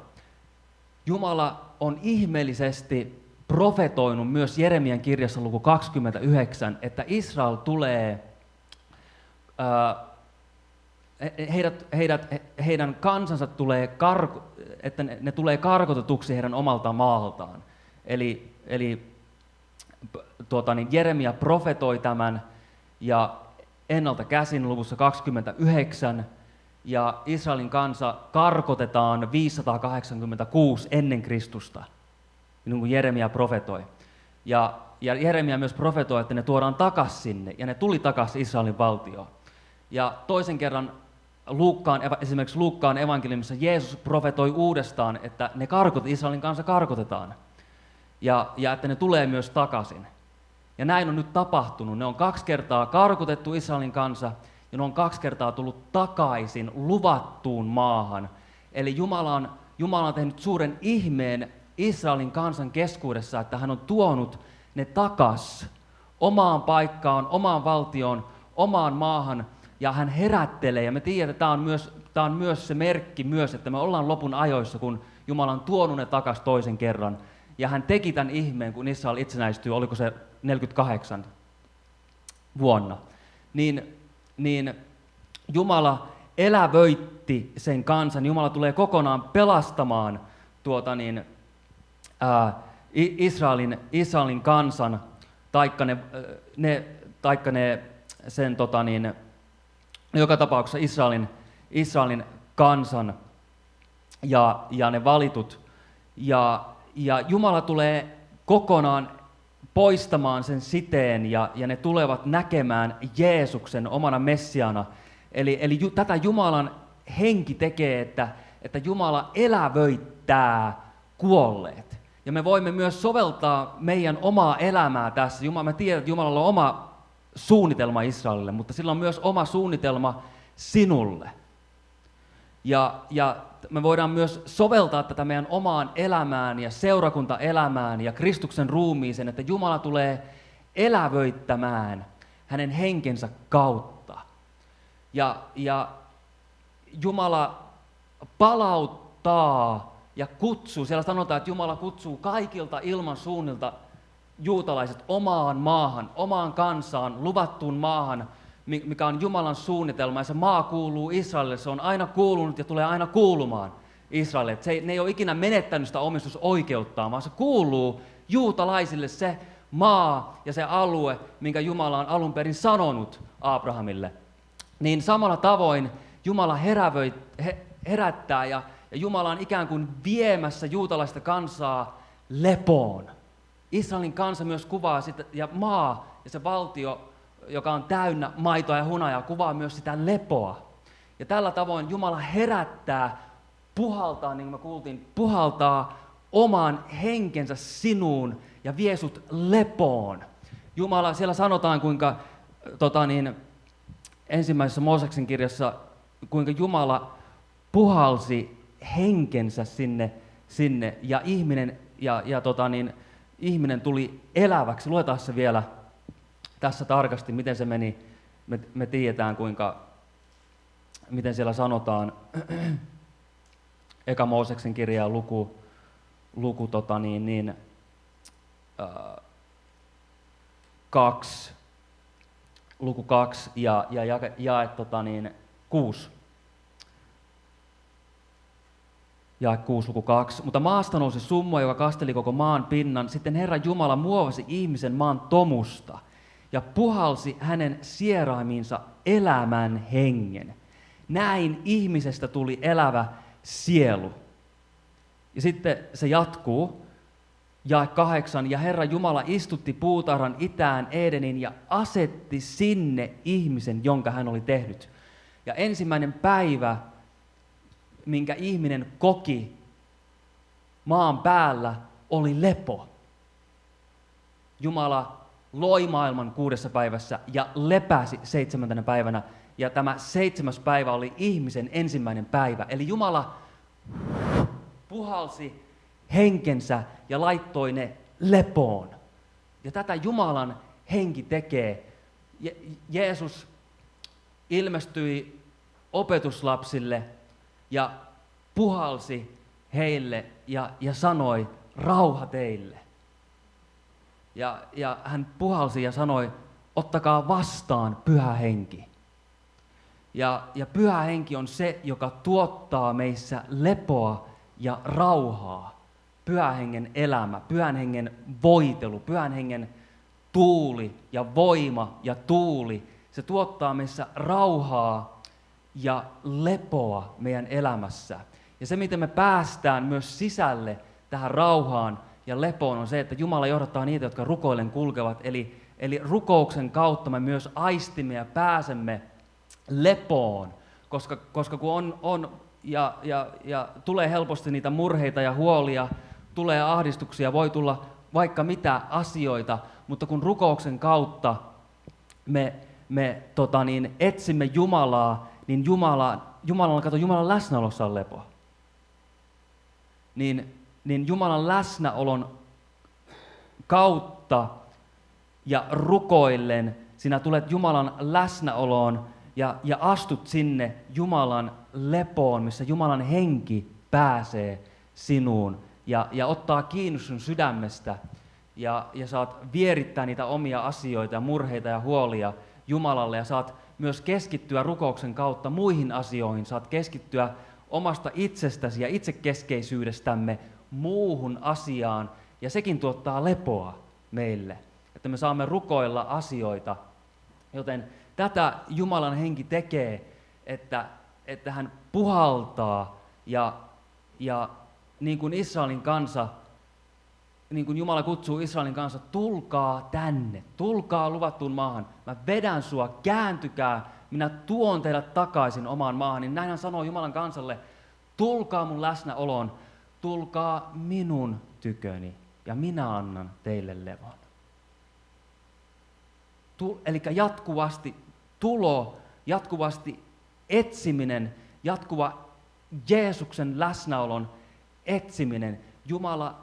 Jumala on ihmeellisesti profetoinut myös Jeremian kirjassa luku 29, että Israel tulee, heidän kansansa tulee, että ne tulee karkotetuksi heidän omalta maaltaan. Eli Jeremia profetoi tämän ja ennalta käsin luvussa 29, ja Israelin kansa karkotetaan 586 ennen Kristusta, niin kuin Jeremia profetoi. Ja Jeremia myös profetoi, että ne tuodaan takaisin sinne, ja ne tuli takaisin Israelin valtioon. Ja toisen kerran esimerkiksi Luukkaan evankeliumissa Jeesus profetoi uudestaan, että Israelin kansa karkotetaan, ja että ne tulee myös takaisin. Ja näin on nyt tapahtunut. Ne on 2 kertaa karkotettu Israelin kansa, ja ne on 2 kertaa tullut takaisin luvattuun maahan. Eli Jumala on tehnyt suuren ihmeen Israelin kansan keskuudessa, että hän on tuonut ne takas omaan paikkaan, omaan valtioon, omaan maahan, ja hän herättelee. Ja me tiedämme, että tämä on myös se merkki myös, että me ollaan lopun ajoissa, kun Jumala on tuonut ne takas toisen kerran. Ja hän teki tämän ihmeen, kun Israel itsenäistyi, oliko se 48 vuonna. Niin Jumala elävöitti sen kansan. Jumala tulee kokonaan pelastamaan Israelin kansan, taikka ne sen joka tapauksessa Israelin kansan ja ne valitut. Ja Jumala tulee kokonaan poistamaan sen siteen ja ne tulevat näkemään Jeesuksen omana Messiana. Eli tätä Jumalan henki tekee, että Jumala elävöittää kuolleet. Ja me voimme myös soveltaa meidän omaa elämää tässä. Mä tiedän, että Jumalalla on oma suunnitelma Israelille, mutta sillä on myös oma suunnitelma sinulle. Ja me voidaan myös soveltaa tätä meidän omaan elämään ja seurakuntaelämään ja Kristuksen ruumiiseen, että Jumala tulee elävöittämään hänen henkensä kautta. Ja Jumala palauttaa ja kutsuu, siellä sanotaan, että Jumala kutsuu kaikilta ilman suunnilta juutalaiset omaan maahan, omaan kansaan, luvattuun maahan, mikä on Jumalan suunnitelma, ja se maa kuuluu Israelille, se on aina kuulunut ja tulee aina kuulumaan Israelille. Ne ei ole ikinä menettänyt sitä omistusoikeuttaan, vaan se kuuluu juutalaisille se maa ja se alue, minkä Jumala on alun perin sanonut Abrahamille. Niin samalla tavoin Jumala herättää ja Jumala on ikään kuin viemässä juutalaista kansaa lepoon. Israelin kansa myös kuvaa sitä, ja maa ja se valtio, joka on täynnä maitoa ja hunajaa, kuvaa myös sitä lepoa. Ja tällä tavoin Jumala herättää, puhaltaa, niin kuin me kuultiin, puhaltaa oman henkensä sinuun ja vie sut lepoon. Jumala, siellä sanotaan, kuinka ensimmäisessä Mooseksen kirjassa, kuinka Jumala puhalsi henkensä sinne ja ihminen tuli eläväksi. Luetaan se vielä tässä tarkasti, miten se meni. Me tiedetään, miten siellä sanotaan. Eka Mooseksen kirjaa luku 2, luku 2 ja jae 6. Jae 6, luku 2. Mutta maasta nousi summa, joka kasteli koko maan pinnan. Sitten Herra Jumala muovasi ihmisen maan tomusta ja puhalsi hänen sieraimiinsa elämän hengen. Näin ihmisestä tuli elävä sielu. Ja sitten se jatkuu, jae 8, ja Herra Jumala istutti puutarhan itään Edenin ja asetti sinne ihmisen, jonka hän oli tehnyt. Ja ensimmäinen päivä, minkä ihminen koki maan päällä, oli lepo. Jumala loi maailman 6 päivässä ja lepäsi 7. päivänä. Ja tämä 7. päivä oli ihmisen ensimmäinen päivä. Eli Jumala puhalsi henkensä ja laittoi ne lepoon. Ja tätä Jumalan henki tekee. Jeesus ilmestyi opetuslapsille ja puhalsi heille ja sanoi, rauha teille. Ja hän puhalsi ja sanoi, ottakaa vastaan Pyhä Henki. Ja Pyhä Henki on se, joka tuottaa meissä lepoa ja rauhaa. Pyhän Hengen elämä, Pyhän Hengen voitelu, Pyhän Hengen tuuli ja voima ja tuuli. Se tuottaa meissä rauhaa ja lepoa meidän elämässä. Ja se, miten me päästään myös sisälle tähän rauhaan ja lepoon, on se, että Jumala johdattaa niitä, jotka rukoillen kulkevat. Eli rukouksen kautta me myös aistimme ja pääsemme lepoon, koska kun on ja tulee helposti niitä murheita ja huolia, tulee ahdistuksia, voi tulla vaikka mitä asioita, mutta kun rukouksen kautta me etsimme Jumalaa, niin Jumalan läsnäolossa on lepoa. Niin Jumalan läsnäolon kautta ja rukoillen sinä tulet Jumalan läsnäoloon ja astut sinne Jumalan lepoon, missä Jumalan henki pääsee sinuun ja ottaa kiinni sun sydämestä ja saat vierittää niitä omia asioita ja murheita ja huolia Jumalalle ja saat myös keskittyä rukouksen kautta muihin asioihin, saat keskittyä omasta itsestäsi ja itsekeskeisyydestämme muuhun asiaan ja sekin tuottaa lepoa meille, että me saamme rukoilla asioita, joten tätä Jumalan henki tekee, että hän puhaltaa ja niin kuin Israelin kansa, niin kuin Jumala kutsuu Israelin kanssa, tulkaa tänne, tulkaa luvattuun maahan, mä vedän sua, kääntykää, minä tuon teidät takaisin omaan maahan, niin näin hän sanoo Jumalan kansalle, tulkaa mun läsnäoloon, tulkaa minun tyköni ja minä annan teille levon. Eli jatkuvasti tulo, jatkuvasti etsiminen, jatkuva Jeesuksen läsnäolon etsiminen. Jumala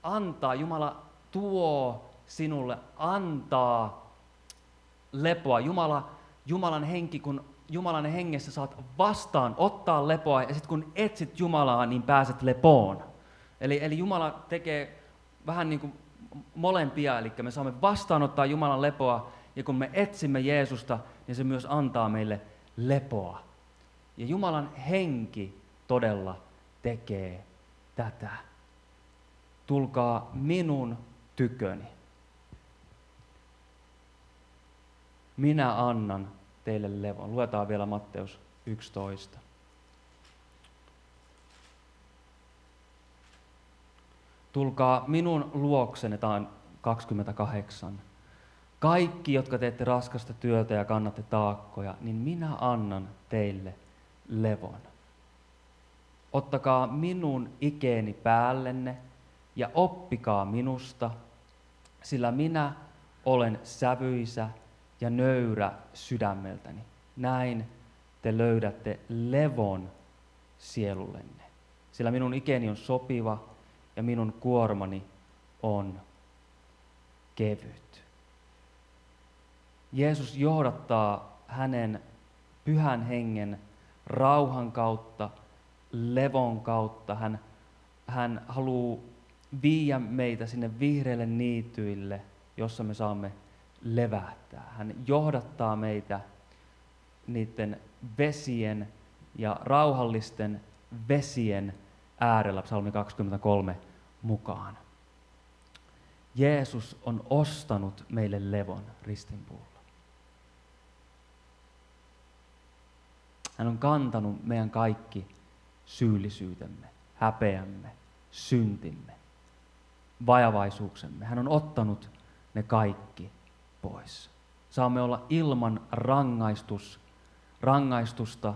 antaa, Jumala tuo sinulle, antaa lepoa. Jumalan henki, kun Jumalan hengessä saat vastaan ottaa lepoa ja sitten kun etsit Jumalaa, niin pääset lepoon. Eli Jumala tekee vähän niin kuin molempia, eli me saamme vastaanottaa Jumalan lepoa ja kun me etsimme Jeesusta, niin se myös antaa meille lepoa. Ja Jumalan henki todella tekee tätä. Tulkaa minun tyköni. Minä annan teille levon. Luetaan vielä Matteus 11. Tulkaa minun luokseni, tämä on 28. Kaikki, jotka teette raskasta työtä ja kannatte taakkoja, niin minä annan teille levon. Ottakaa minun ikeeni päällenne ja oppikaa minusta, sillä minä olen sävyisä ja nöyrä sydämeltäni. Näin te löydätte levon sielullenne, sillä minun ikeni on sopiva ja minun kuormani on kevyt. Jeesus johdattaa hänen pyhän hengen rauhan kautta, levon kautta. Hän haluaa viiä meitä sinne vihreille niityille, jossa me saamme levähtää. Hän johdattaa meitä niiden vesien ja rauhallisten vesien äärellä, psalmi 23 mukaan. Jeesus on ostanut meille levon ristinpuulla. Hän on kantanut meidän kaikki syyllisyytemme, häpeämme, syntimme, vajavaisuuksemme. Hän on ottanut ne kaikki pois. Saamme olla ilman rangaistusta,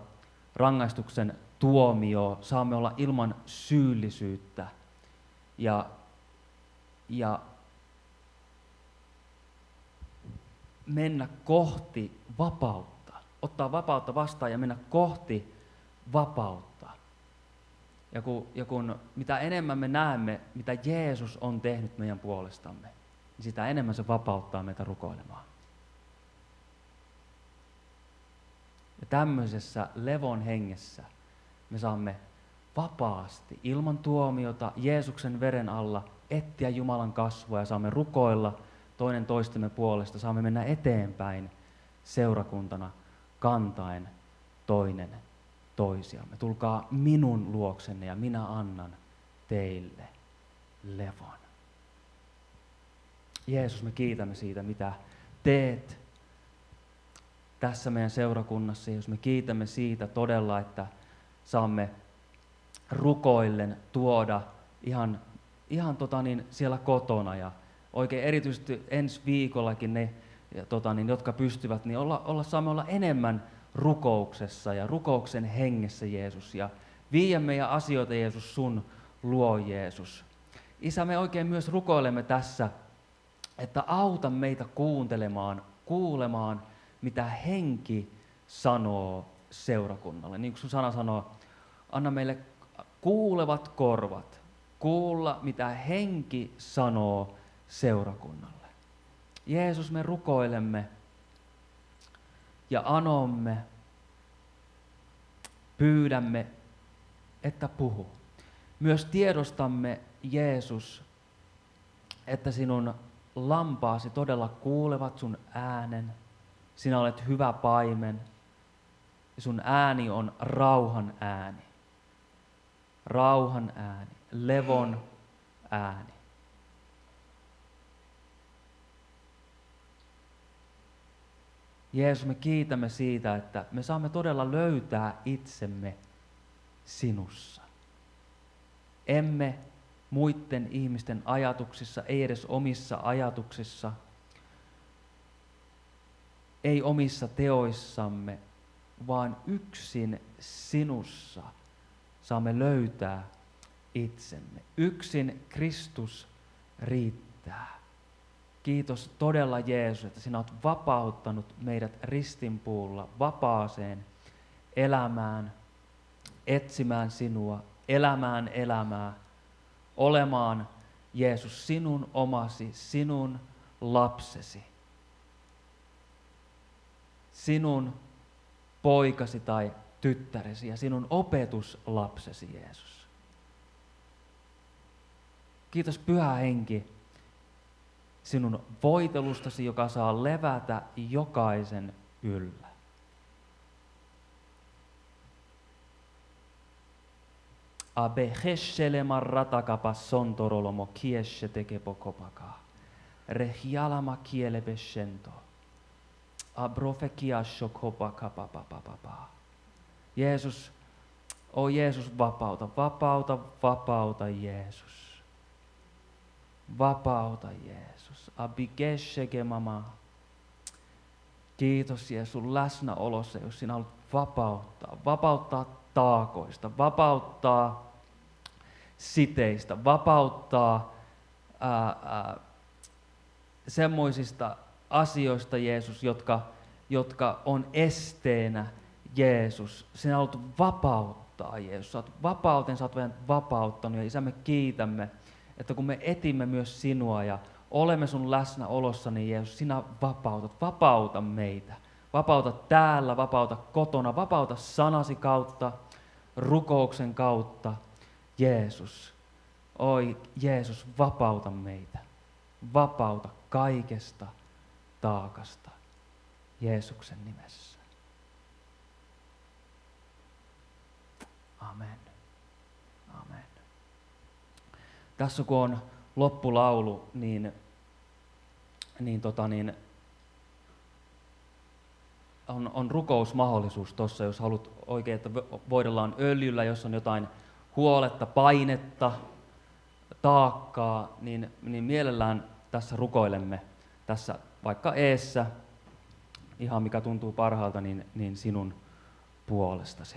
rangaistuksen tuomioon. Saamme olla ilman syyllisyyttä ja mennä kohti vapautta. Ottaa vapautta vastaan ja mennä kohti vapautta. Ja kun mitä enemmän me näemme, mitä Jeesus on tehnyt meidän puolestamme, niin sitä enemmän se vapauttaa meitä rukoilemaan. Ja tämmöisessä levon hengessä me saamme vapaasti, ilman tuomiota, Jeesuksen veren alla etsiä Jumalan kasvua ja saamme rukoilla toinen toistemme puolesta. Saamme mennä eteenpäin seurakuntana kantaen toinen toisiamme. Tulkaa minun luoksenne ja minä annan teille levon. Jeesus, me kiitämme siitä, mitä teet tässä meidän seurakunnassa. Jeesus, me kiitämme siitä todella, että saamme rukoillen tuoda ihan siellä kotona ja oikein erityisesti ensi viikollakin ne, jotka pystyvät, niin saamme olla enemmän rukouksessa ja rukouksen hengessä, Jeesus, ja viiä meidän asioita, Jeesus, sun luo, Jeesus. Isä, me oikein myös rukoilemme tässä, että auta meitä kuulemaan, mitä henki sanoo seurakunnalle. Niin kuin sun sana sanoo, anna meille kuulevat korvat, kuulla, mitä henki sanoo seurakunnalle. Jeesus, me rukoilemme ja anomme, pyydämme, että puhu. Myös tiedostamme, Jeesus, että sinun lampaasi todella kuulevat sun äänen. Sinä olet hyvä paimen. Sun ääni on rauhan ääni. Rauhan ääni, levon ääni. Jeesus, me kiitämme siitä, että me saamme todella löytää itsemme sinussa. Emme muiden ihmisten ajatuksissa, ei edes omissa ajatuksissa, ei omissa teoissamme, vaan yksin sinussa saamme löytää itsemme. Yksin Kristus riittää. Kiitos todella, Jeesus, että sinä olet vapauttanut meidät ristinpuulla vapaaseen elämään, etsimään sinua, elämään elämää, olemaan, Jeesus, sinun omasi, sinun lapsesi, sinun poikasi tai tyttäresi ja sinun opetuslapsesi, Jeesus. Kiitos, Pyhä Henki, sinun voitelustasi, joka saa levätä jokaisen yllä. Abe heshelema ratakapa sontorolomo kieshe tekepokopaka. Rehialama kielebeshento. Abrofekiasho kopakapapapapa. Jeesus, Jeesus, vapauta Jeesus. Vapauta Jeesus. Abigeshege mama. Kiitos Jeesus läsnäolossa, jos sinä haluat vapauttaa taakoista, vapauttaa siteistä, vapauttaa semmoisista asioista, Jeesus, jotka on esteenä, Jeesus. Sinä haluat vapauttaa, Jeesus. Sä oot vapauteen, sä oot meidät vapauttanut. Ja Isä, me kiitämme, että kun me etimme myös sinua ja olemme sun läsnäolossa, niin Jeesus, sinä vapautat. Vapauta meitä. Vapauta täällä, vapauta kotona, vapauta sanasi kautta, rukouksen kautta. Jeesus, oi Jeesus, vapauta meitä. Vapauta kaikesta taakasta Jeesuksen nimessä. Amen. Amen. Tässä kun on loppulaulu, niin on rukousmahdollisuus tuossa, jos haluat oikein, että voidellaan öljyllä, jos on jotain huoletta, painetta, taakkaa, niin mielellään tässä rukoilemme, tässä vaikka eessä, ihan mikä tuntuu parhaalta, niin sinun puolestasi.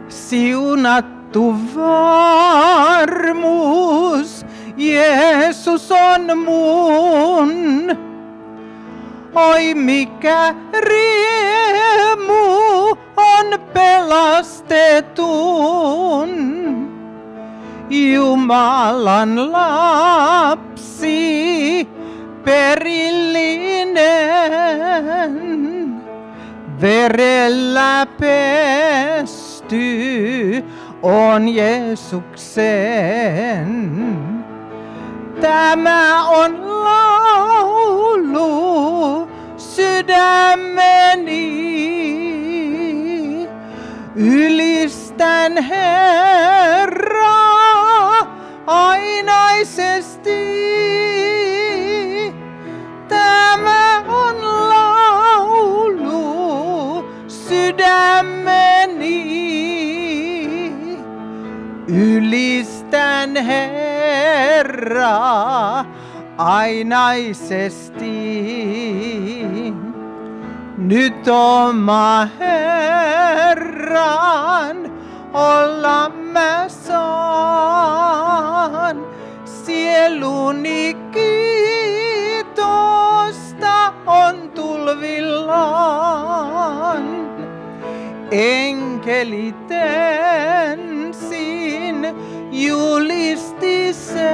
Siunattu varmuus, Jeesus on mun. Oi mikä riemu on pelastetun. Jumalan lapsi, perillinen, verellä pesty on Jeesuksen. Tämä on laulu sydämeni, ylistän Herraa ainaisesti. Tämä on laulu sydämeni, ylistän Herraa ainaisesti. Nyt oma Herran olla mä saan, sieluni kiitosta on tulvillaan. Enkelit ensin julisti sen,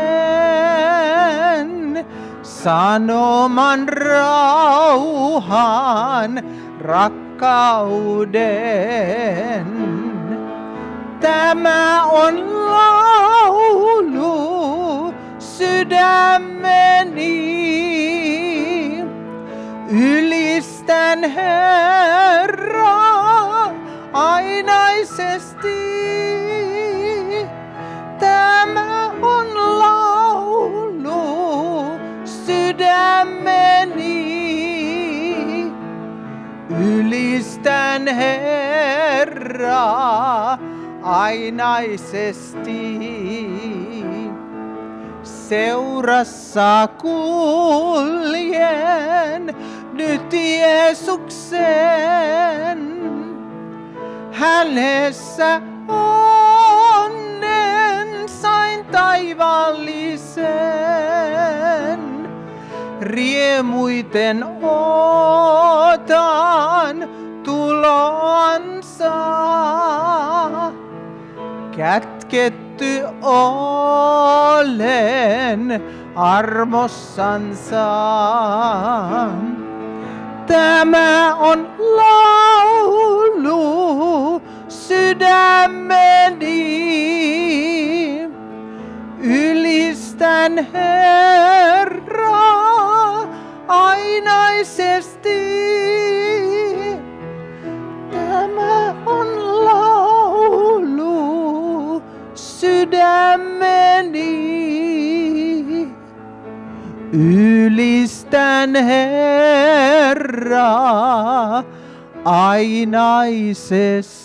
sanoman rauhan rakkauden. Tämä on laulu sydämeni, ylistän Herraa ainaisesti. Tämä on laulu sydämeni, ylistän Herraa ainaisesti. Seurassa kuljen nyt Jeesuksen, hänessä onnen sain taivaallisen. Riemuiten otan tuloansa, kätketty olen armossansa. Tämä on laulu sydämeni, ylistän Herraa ainaisesti. Tämä on laulu sydämeni, ylistän Herraa ainaisesti.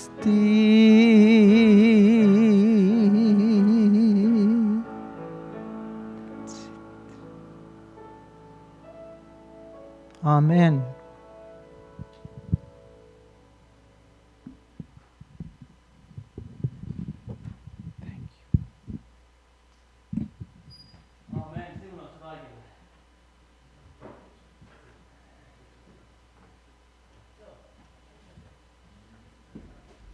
Amen.